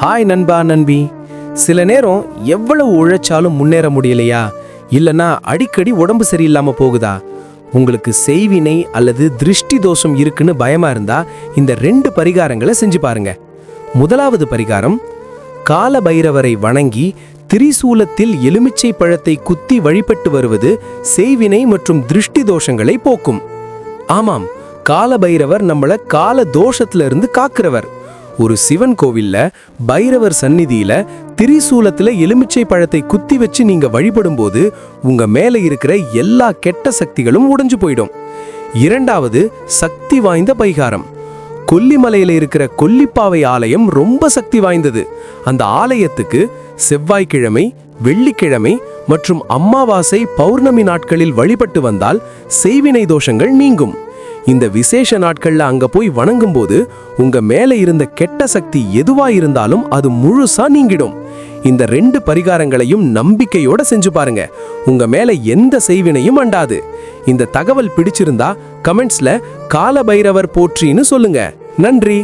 Hi நண்பா நண்பி. சில நேரம் எவ்வளவு உழைச்சாலும் முன்னேற முடியலையா, இல்லனா அடிக்கடி உடம்பு சரியில்லாம போகுதா, உங்களுக்கு செய்வினை அல்லது திருஷ்டி தோஷம் இருக்குன்னு பயமா இருந்தா இந்த 2 பரிகாரங்களை செஞ்சு பாருங்க. முதலாவது பரிகாரம், கால பைரவரை வணங்கி திரிசூலத்தில் எலுமிச்சை பழத்தை குத்தி வழிபட்டு வருவது செய்வினை மற்றும் திருஷ்டி தோஷங்களை போக்கும். ஆமாம், கால பைரவர் நம்மள கால தோஷத்துல இருந்து காக்கிறவர். ஒரு சிவன் கோவில்ல பைரவர் சந்நிதியில திரிசூலத்துல எலுமிச்சை பழத்தை குத்தி வச்சு நீங்க வழிபடும் போது உங்க மேல இருக்கிற எல்லா கெட்ட சக்திகளும் உடைஞ்சு போயிடும். இரண்டாவது சக்தி வாய்ந்த பரிகாரம், கொல்லிமலையில இருக்கிற கொல்லிப்பாவை ஆலயம் ரொம்ப சக்தி வாய்ந்தது. அந்த ஆலயத்துக்கு செவ்வாய்க்கிழமை, வெள்ளிக்கிழமை மற்றும் அமாவாசை, பௌர்ணமி நாட்களில் வழிபட்டு வந்தால் செய்வினை தோஷங்கள் நீங்கும். இந்த விசேஷ நாட்கள்ல அங்க போய் வணங்கும் போது உங்க மேல இருந்த கெட்ட சக்தி எதுவா இருந்தாலும் அது முழுசா நீங்கிடும். இந்த 2 பரிகாரங்களையும் நம்பிக்கையோட செஞ்சு பாருங்க, உங்க மேல எந்த செய்வினையும் அண்டாது. இந்த தகவல் பிடிச்சிருந்தா கமெண்ட்ஸ்ல கால பைரவர் போற்றின்னு சொல்லுங்க. நன்றி.